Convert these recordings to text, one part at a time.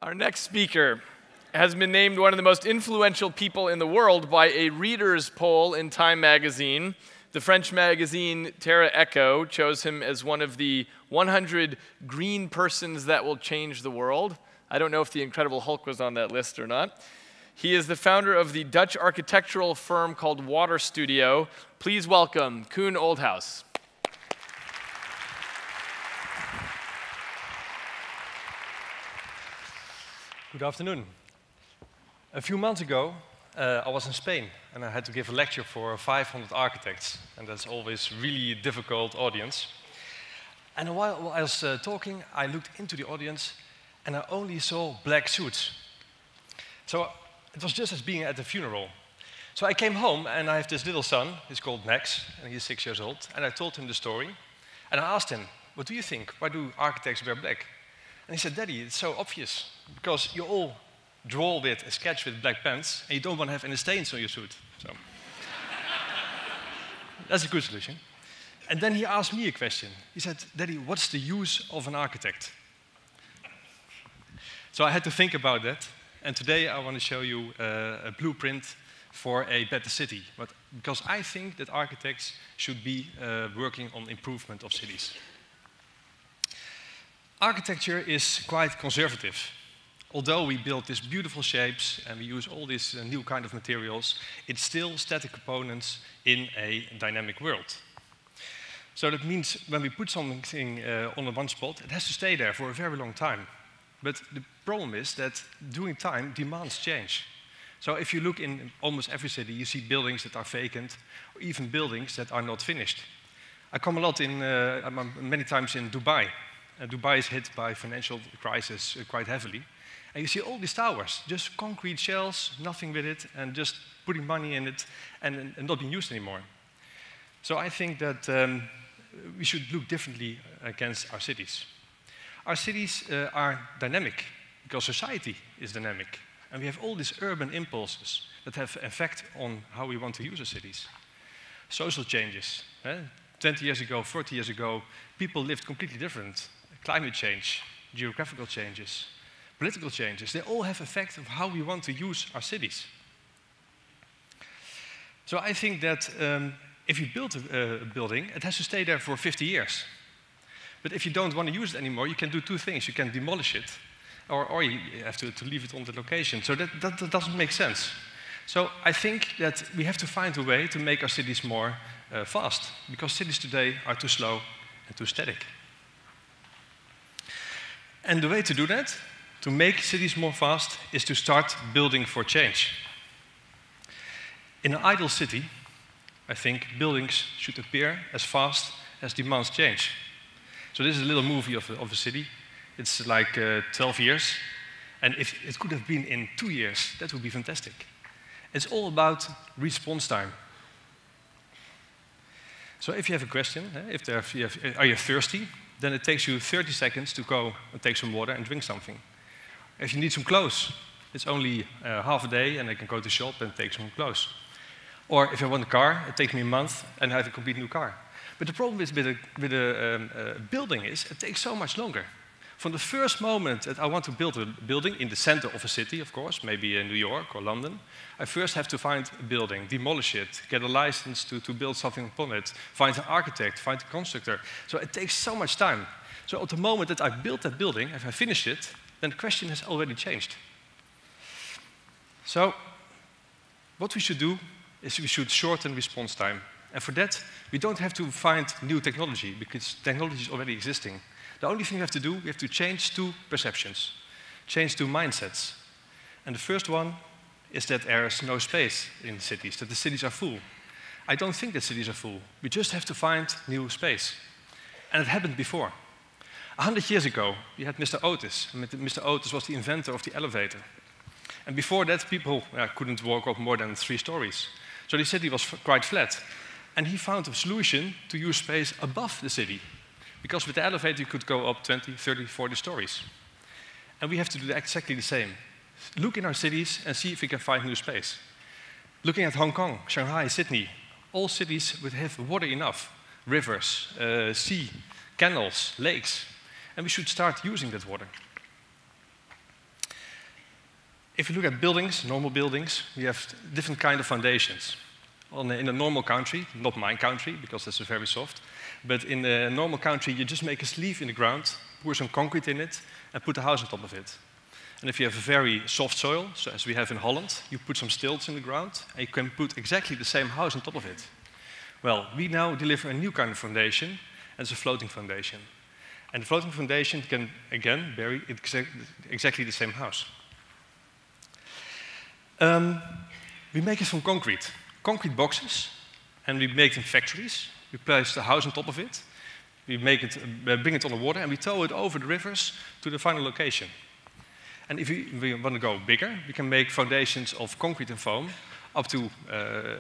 Our next speaker has been named one of the most influential people in the world by a readers' poll in Time magazine. The French magazine Terra Eco chose him as one of the 100 green persons that will change the world. I don't know if the Incredible Hulk was on that list or not. He is the founder of the Dutch architectural firm called Waterstudio. Please welcome Koen Olthuis. Good afternoon. A few months ago, I was in Spain and I had to give a lecture for 500 architects, and that's always really difficult audience. And while I was talking, I looked into the audience and I only saw black suits. So it was just as being at a funeral. So I came home and I have this little son, he's called Max, and he's 6 years old, and I told him the story. And I asked him, what do you think? Why do architects wear black? And he said, Daddy, it's so obvious, because you all draw with a sketch with black pens, and you don't want to have any stains on your suit. So that's a good solution. And then he asked me a question. He said, Daddy, what's the use of an architect? So I had to think about that, and today I want to show you a blueprint for a better city, because I think that architects should be working on improvement of cities. Architecture is quite conservative. Although we build these beautiful shapes and we use all these new kind of materials, it's still static components in a dynamic world. So that means when we put something on one spot, it has to stay there for a very long time. But the problem is that during time, demands change. So if you look in almost every city, you see buildings that are vacant, or even buildings that are not finished. I come a lot many times in Dubai. Dubai is hit by financial crisis quite heavily. And you see all these towers, just concrete shells, nothing with it, and just putting money in it and not being used anymore. So I think that we should look differently against our cities. Our cities are dynamic because society is dynamic. And we have all these urban impulses that have effect on how we want to use our cities. Social changes. 20 years ago, 40 years ago, people lived completely different. Climate change, geographical changes, political changes, they all have effect of how we want to use our cities. So I think that if you build a building, it has to stay there for 50 years. But if you don't want to use it anymore, you can do two things. You can demolish it, or you have to leave it on the location. So that doesn't make sense. So I think that we have to find a way to make our cities more fast, because cities today are too slow and too static. And the way to do that, to make cities more fast, is to start building for change. In an idle city, I think buildings should appear as fast as demands change. So this is a little movie of a city. It's like 12 years. And if it could have been in 2 years, that would be fantastic. It's all about response time. So if you have a question, are you thirsty? Then it takes you 30 seconds to go and take some water and drink something. If you need some clothes, it's only half a day and I can go to the shop and take some clothes. Or if I want a car, it takes me a month and I have a complete new car. But the problem with a building is it takes so much longer. From the first moment that I want to build a building in the center of a city, of course, maybe in New York or London, I first have to find a building, demolish it, get a license to build something upon it, find an architect, find a constructor. So it takes so much time. So at the moment that I built that building, if I finish it, then the question has already changed. So what we should do is we should shorten response time. And for that, we don't have to find new technology, because technology is already existing. The only thing we have to do, we have to change two perceptions, change two mindsets. And the first one is that there is no space in cities, that the cities are full. I don't think that cities are full. We just have to find new space. And it happened before. 100 years ago, we had Mr. Otis. Mr. Otis was the inventor of the elevator. And before that, people couldn't walk up more than 3 stories. So the city was quite flat. And he found a solution to use space above the city. Because with the elevator, you could go up 20, 30, 40 stories. And we have to do exactly the same. Look in our cities and see if we can find new space. Looking at Hong Kong, Shanghai, Sydney, all cities would have water enough. Rivers, sea, canals, lakes. And we should start using that water. If you look at buildings, normal buildings, we have different kind of foundations. In a normal country, not my country, because that's very soft, but in a normal country, you just make a sleeve in the ground, pour some concrete in it, and put a house on top of it. And if you have a very soft soil, so as we have in Holland, you put some stilts in the ground, and you can put exactly the same house on top of it. Well, we now deliver a new kind of foundation, and it's a floating foundation. And the floating foundation can, again, bury exactly the same house. We make it from concrete boxes, and we make them factories. We place the house on top of it. We make it, bring it on the water, and we tow it over the rivers to the final location. And if we want to go bigger, we can make foundations of concrete and foam up to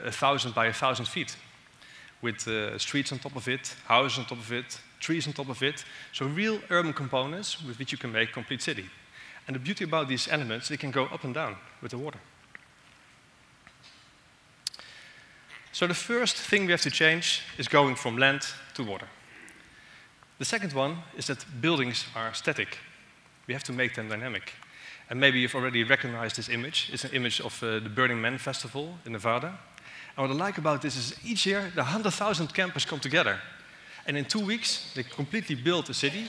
1,000 by 1,000 feet, with streets on top of it, houses on top of it, trees on top of it. So real urban components with which you can make a complete city. And the beauty about these elements, they can go up and down with the water. So the first thing we have to change is going from land to water. The second one is that buildings are static. We have to make them dynamic. And maybe you've already recognized this image. It's an image of the Burning Man Festival in Nevada. And what I like about this is each year the 100,000 campers come together. And in 2 weeks, they completely build a city,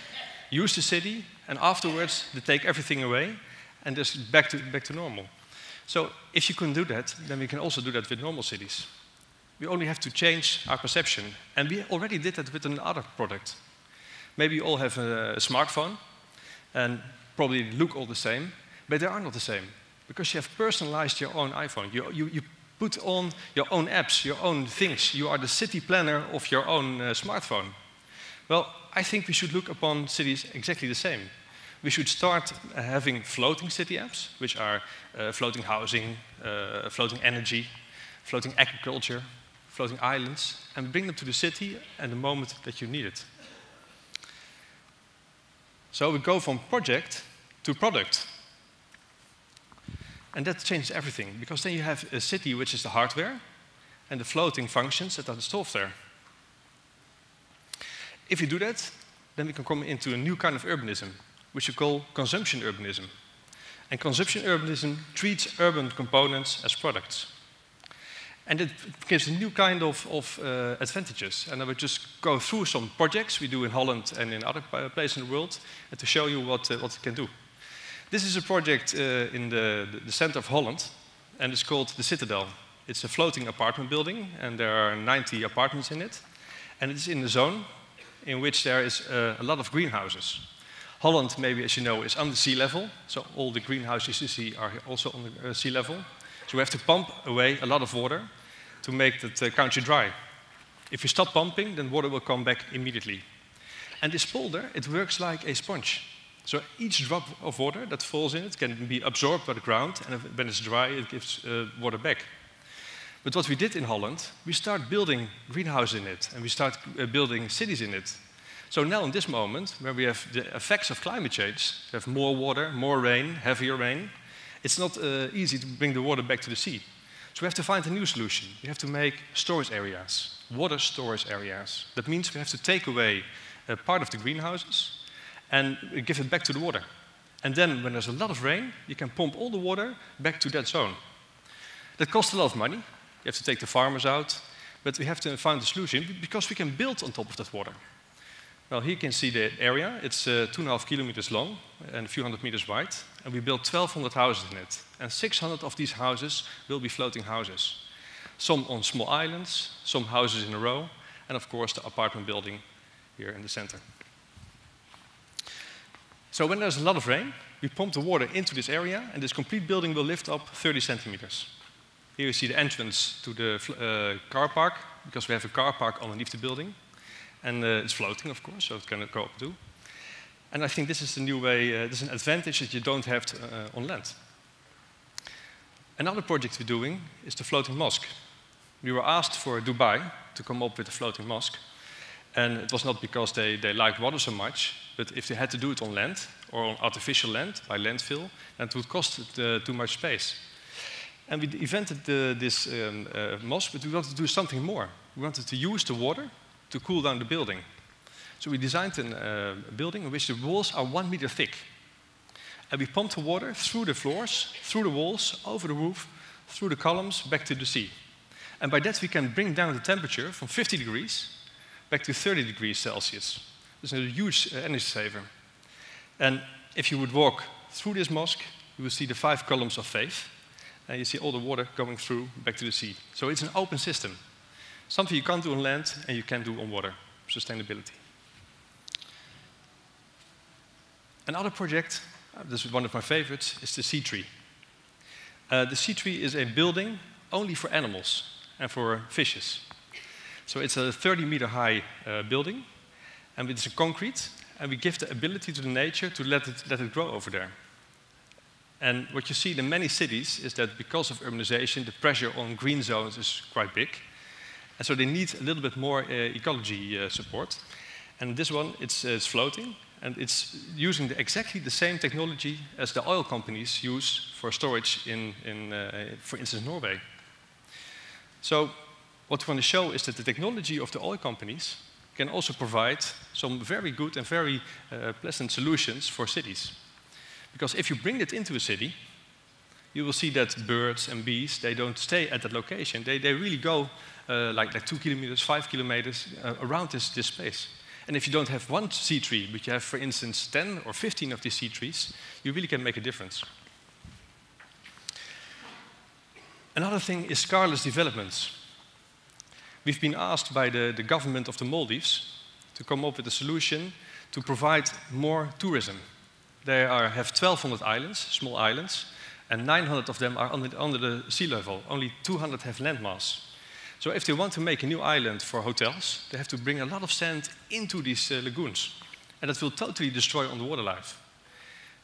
use the city, and afterwards they take everything away and just back to normal. So if you can do that, then we can also do that with normal cities. We only have to change our perception. And we already did that with another product. Maybe you all have a smartphone and probably look all the same, but they are not the same. Because you have personalized your own iPhone. You put on your own apps, your own things. You are the city planner of your own smartphone. Well, I think we should look upon cities exactly the same. We should start having floating city apps, which are floating housing, floating energy, floating agriculture, floating islands, and bring them to the city at the moment that you need it. So we go from project to product. And that changes everything, because then you have a city which is the hardware, and the floating functions that are the software. If you do that, then we can come into a new kind of urbanism, which we call consumption urbanism. And consumption urbanism treats urban components as products. And it gives a new kind of advantages. And I will just go through some projects we do in Holland and in other places in the world, and to show you what it can do. This is a project in the center of Holland, and it's called the Citadel. It's a floating apartment building, and there are 90 apartments in it. And it's in the zone in which there is a lot of greenhouses. Holland, maybe as you know, is under sea level, so all the greenhouses you see are also on the sea level. So we have to pump away a lot of water to make the country dry. If you stop pumping, then water will come back immediately. And this polder, it works like a sponge. So each drop of water that falls in it can be absorbed by the ground, and when it's dry, it gives water back. But what we did in Holland, we start building greenhouses in it, and we start building cities in it. So now in this moment, where we have the effects of climate change, we have more water, more rain, heavier rain, it's not easy to bring the water back to the sea. So we have to find a new solution. We have to make storage areas, water storage areas. That means we have to take away a part of the greenhouses and give it back to the water. And then when there's a lot of rain, you can pump all the water back to that zone. That costs a lot of money. You have to take the farmers out, but we have to find a solution because we can build on top of that water. Well, here you can see the area. It's 2.5 kilometers long and a few hundred meters wide. And we built 1,200 houses in it. And 600 of these houses will be floating houses. Some on small islands, some houses in a row, and of course the apartment building here in the center. So when there's a lot of rain, we pump the water into this area, and this complete building will lift up 30 centimeters. Here you see the entrance to the car park, because we have a car park underneath the building. And it's floating, of course, so it can go up too. And I think this is the new way, this is an advantage that you don't have on land. Another project we're doing is the floating mosque. We were asked for Dubai to come up with a floating mosque. And it was not because they liked water so much, but if they had to do it on land, or on artificial land, by landfill, then it would cost too much space. And we invented this mosque, but we wanted to do something more. We wanted to use the water to cool down the building. So we designed a building in which the walls are 1 meter thick. And we pump the water through the floors, through the walls, over the roof, through the columns, back to the sea. And by that we can bring down the temperature from 50 degrees back to 30 degrees Celsius. It's a huge energy saver. And if you would walk through this mosque, you will see the 5 columns of faith. And you see all the water going through back to the sea. So it's an open system. Something you can't do on land and you can do on water. Sustainability. Another project, this is one of my favorites, is the sea tree. The sea tree is a building only for animals and for fishes. So it's a 30-meter high building, and it's a concrete, and we give the ability to the nature to let it grow over there. And what you see in many cities is that because of urbanization, the pressure on green zones is quite big. And so they need a little bit more ecology support. And this one, it's floating, and it's using exactly the same technology as the oil companies use for storage in for instance, Norway. So what we want to show is that the technology of the oil companies can also provide some very good and very pleasant solutions for cities. Because if you bring it into a city, you will see that birds and bees, they don't stay at that location. They really go like 2 kilometers, 5 kilometers around this space. And if you don't have one sea tree, but you have, for instance, 10 or 15 of these sea trees, you really can make a difference. Another thing is scarless developments. We've been asked by the government of the Maldives to come up with a solution to provide more tourism. They have 1,200 islands, small islands, and 900 of them are under the sea level. Only 200 have landmass. So if they want to make a new island for hotels, they have to bring a lot of sand into these lagoons. And that will totally destroy underwater life.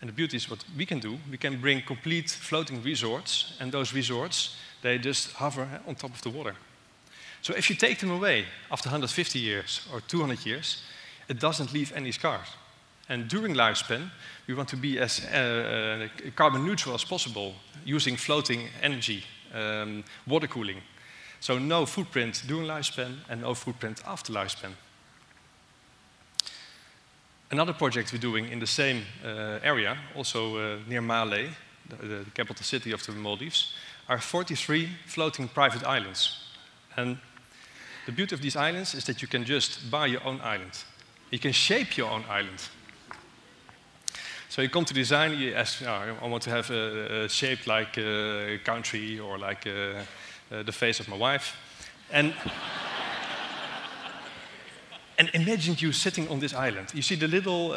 And the beauty is what we can do. We can bring complete floating resorts, and those resorts, they just hover on top of the water. So if you take them away after 150 years or 200 years, it doesn't leave any scars. And during lifespan, we want to be as carbon neutral as possible, using floating energy, water cooling. So no footprint during lifespan and no footprint after lifespan. Another project we're doing in the same area, also near Male, the capital city of the Maldives, are 43 floating private islands. And the beauty of these islands is that you can just buy your own island. You can shape your own island. So you come to design, you ask, I want to have a shape like a country or like the face of my wife. And imagine you sitting on this island. You see the little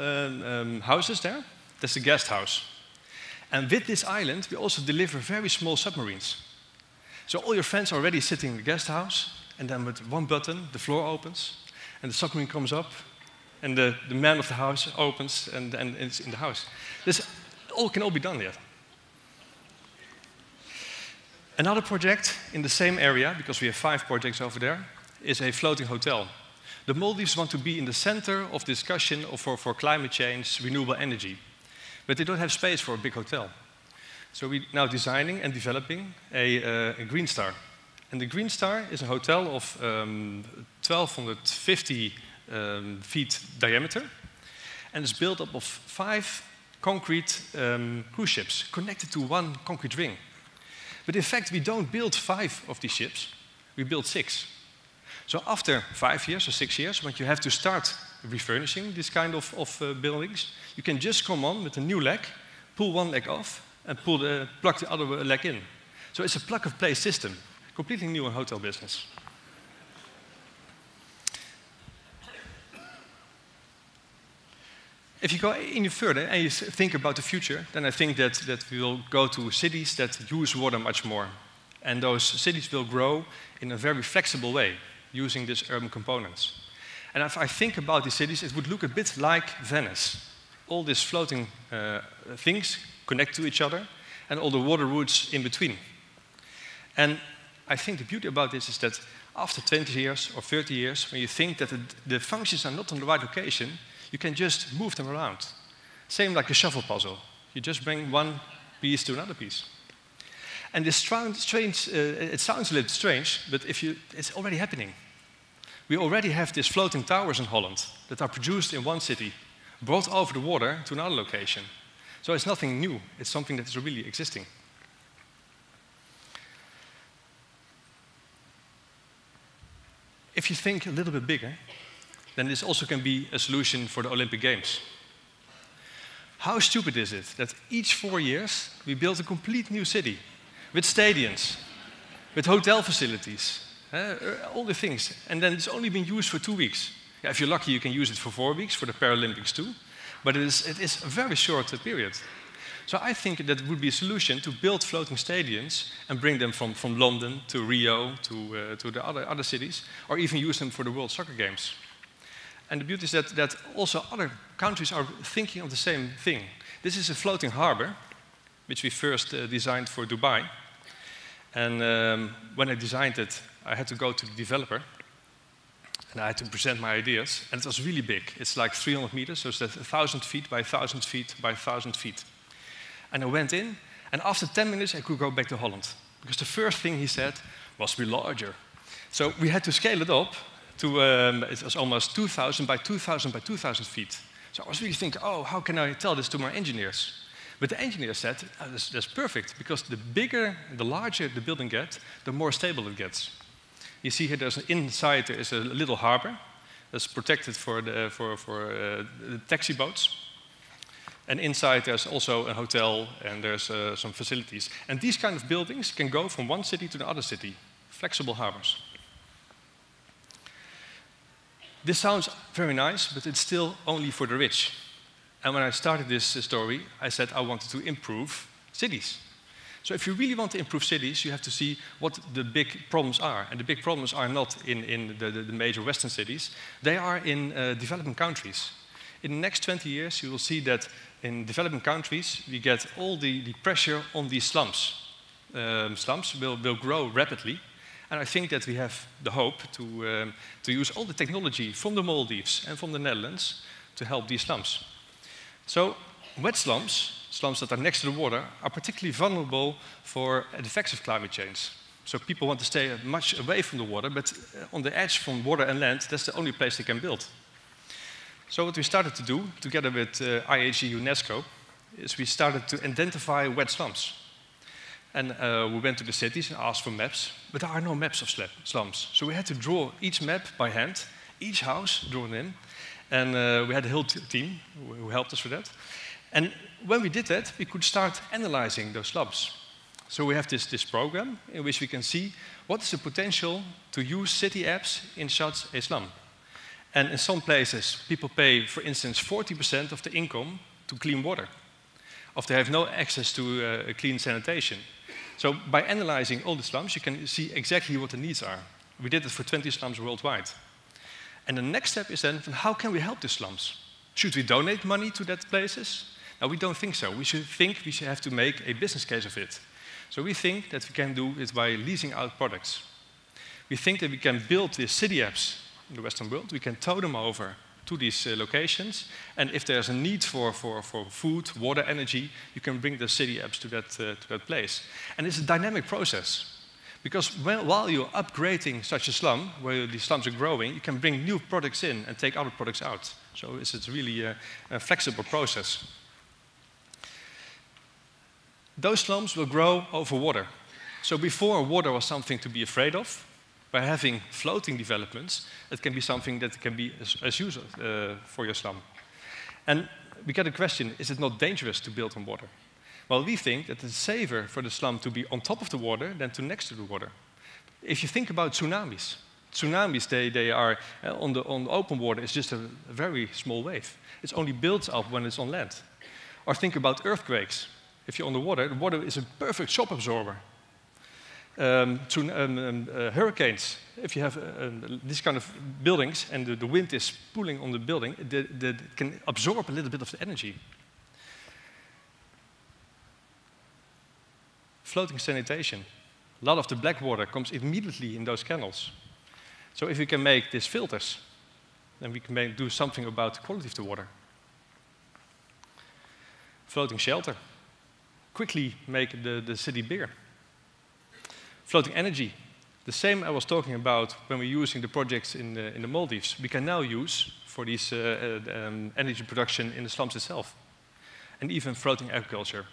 houses there? That's the guest house. And with this island, we also deliver very small submarines. So all your friends are already sitting in the guest house, and then with one button, the floor opens, and the submarine comes up, and the man of the house opens, and it's in the house. This can all be done there. Another project in the same area, because we have 5 projects over there, is a floating hotel. The Maldives want to be in the center of discussion for climate change, renewable energy. But they don't have space for a big hotel. So we're now designing and developing a Green Star. And the Green Star is a hotel of 1,250 feet diameter. And it's built up of 5 concrete cruise ships connected to one concrete ring. But in fact, we don't build 5 of these ships. We build 6. So after 5 years or 6 years, when you have to start refurnishing this kind of buildings, you can just come on with a new leg, pull one leg off, and plug the other leg in. So it's a plug-and-play system, completely new in hotel business. If you go any further and you think about the future, then I think that we will go to cities that use water much more. And those cities will grow in a very flexible way, using these urban components. And if I think about these cities, it would look a bit like Venice. All these floating things connect to each other, and all the water routes in between. And I think the beauty about this is that after 20 years or 30 years, when you think that the functions are not on the right location, you can just move them around. Same like a shuffle puzzle. You just bring one piece to another piece. And this it sounds a little strange, but it's already happening. We already have these floating towers in Holland that are produced in one city, brought over the water to another location. So it's nothing new. It's something that is really existing. If you think a little bit bigger, then this also can be a solution for the Olympic Games. How stupid is it that each 4 years we build a complete new city with stadiums, with hotel facilities, all the things, and then it's only been used for 2 weeks. Yeah, if you're lucky, you can use it for 4 weeks for the Paralympics too, but it is a very short period. So I think that would be a solution to build floating stadiums and bring them from London to Rio to the other cities, or even use them for the World Soccer Games. And the beauty is that also other countries are thinking of the same thing. This is a floating harbor, which we first designed for Dubai. And when I designed it, I had to go to the developer, and I had to present my ideas. And it was really big. It's like 300 meters, so it's 1,000 feet by 1,000 feet by 1,000 feet. And I went in, and after 10 minutes, I could go back to Holland. Because the first thing he said was be larger. So we had to scale it up to, it was almost 2,000 by 2,000 by 2,000 feet. So I was really thinking, oh, how can I tell this to my engineers? But the engineer said, oh, that's perfect, because the bigger, the larger the building gets, the more stable it gets. You see here, inside there is a little harbor that's protected for the taxi boats. And inside there's also a hotel and there's some facilities. And these kind of buildings can go from one city to the other city, flexible harbors. This sounds very nice, but it's still only for the rich. And when I started this story, I said I wanted to improve cities. So if you really want to improve cities, you have to see what the big problems are. And the big problems are not in the major Western cities. They are in developing countries. In the next 20 years, you will see that in developing countries, we get all the pressure on these slums. Slums will grow rapidly. And I think that we have the hope to use all the technology from the Maldives and from the Netherlands to help these slums. So wet slums, slums that are next to the water, are particularly vulnerable for the effects of climate change. So people want to stay much away from the water, but on the edge from water and land, that's the only place they can build. So what we started to do, together with IHE UNESCO, is we started to identify wet slums. And we went to the cities and asked for maps, but there are no maps of slums. So we had to draw each map by hand, each house drawn in. And we had a whole team who helped us for that. And when we did that, we could start analyzing those slums. So we have this program in which we can see what is the potential to use city apps in such a slum. And in some places, people pay, for instance, 40% of the income to clean water, or they have no access to clean sanitation. So by analyzing all the slums, you can see exactly what the needs are. We did it for 20 slums worldwide. And the next step is then, how can we help the slums? Should we donate money to that places? No, we don't think so. We should have to make a business case of it. So we think that we can do it by leasing out products. We think that we can build these city apps in the Western world. We can tow them over to these locations. And if there's a need for food, water, energy, you can bring the city apps to that place. And it's a dynamic process. Because while you're upgrading such a slum, where the slums are growing, you can bring new products in and take other products out. So it's really a flexible process. Those slums will grow over water. So before, water was something to be afraid of. By having floating developments, it can be something that can be as useful for your slum. And we get a question, is it not dangerous to build on water? Well, we think that it's safer for the slum to be on top of the water than to next to the water. If you think about tsunamis, they are on the open water, it's just a very small wave. It's only built up when it's on land. Or think about earthquakes. If you're on the water is a perfect shock absorber. Hurricanes, if you have this kind of buildings and the wind is pulling on the building, it can absorb a little bit of the energy. Floating sanitation. A lot of the black water comes immediately in those canals. So if we can make these filters, then we can do something about the quality of the water. Floating shelter. Quickly make the city bigger. Floating energy. The same I was talking about when we're using the projects in the Maldives, we can now use for this energy production in the slums itself. and even floating agriculture.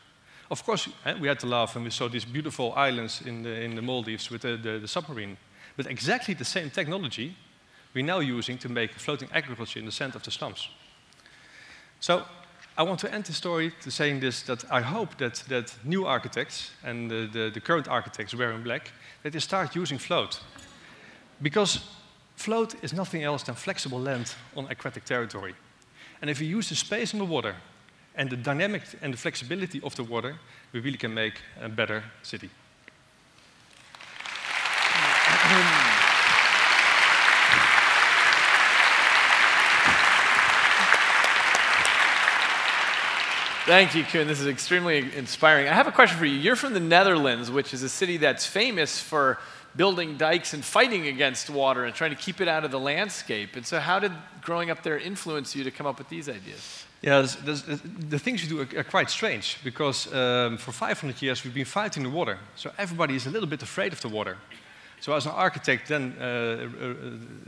Of course, we had to laugh when we saw these beautiful islands in the Maldives with the submarine. But exactly the same technology we're now using to make floating agriculture in the center of the slums. So I want to end the story to saying this, that I hope that new architects and the current architects wearing black, that they start using float. Because float is nothing else than flexible land on aquatic territory. And if we use the space in the water and the dynamic and the flexibility of the water, we really can make a better city. Thank you, Koen. This is extremely inspiring. I have a question for you. You're from the Netherlands, which is a city that's famous for building dikes and fighting against water and trying to keep it out of the landscape. And so how did growing up there influence you to come up with these ideas? Yeah, the things we do are quite strange, because for 500 years we've been fighting the water. So everybody is a little bit afraid of the water. So as an architect then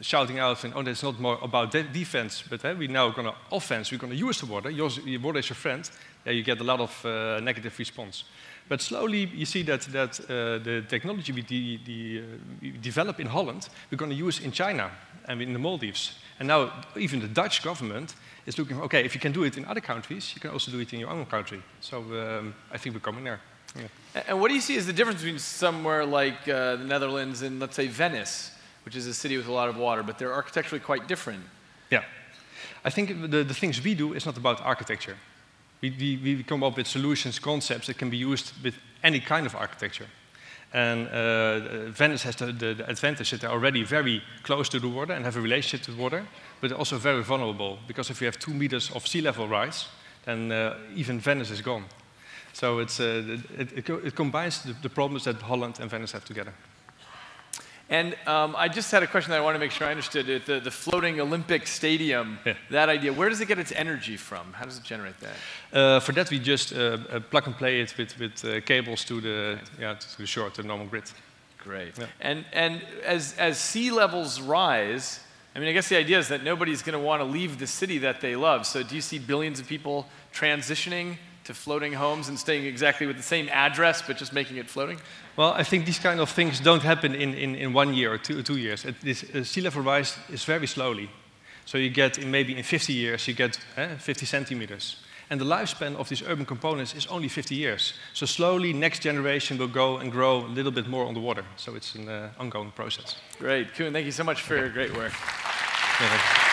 shouting out, oh, it's not more about defense, but we're now going to offense, we're going to use the water. Your water is your friend. You get a lot of negative response. But slowly you see that the technology we develop in Holland, we're going to use in China and in the Maldives. And now even the Dutch government is looking, okay, if you can do it in other countries, you can also do it in your own country. So I think we're coming there. Yeah. And what do you see as the difference between somewhere like the Netherlands and, let's say, Venice, which is a city with a lot of water, but they're architecturally quite different? Yeah. I think the things we do is not about architecture. We come up with solutions, concepts that can be used with any kind of architecture. And Venice has the advantage that they're already very close to the water and have a relationship to the water, but also very vulnerable, because if you have 2 meters of sea level rise, then even Venice is gone. So it combines the problems that Holland and Venice have together. And I just had a question that I want to make sure I understood. The floating Olympic stadium, yeah. That idea, where does it get its energy from? How does it generate that? For that, we just plug and play it with cables to the shore, to the normal grid. Great. Yeah. And as sea levels rise, I mean, I guess the idea is that nobody's going to want to leave the city that they love. So do you see billions of people transitioning to floating homes and staying exactly with the same address, but just making it floating? Well, I think these kind of things don't happen in 1 year or 2 years. Sea level rise is very slowly. So you get, maybe in 50 years, you get 50 centimeters. And the lifespan of these urban components is only 50 years. So slowly, next generation will go and grow a little bit more on the water. So it's an ongoing process. Great. Koen, thank you so much for your great work. Yeah,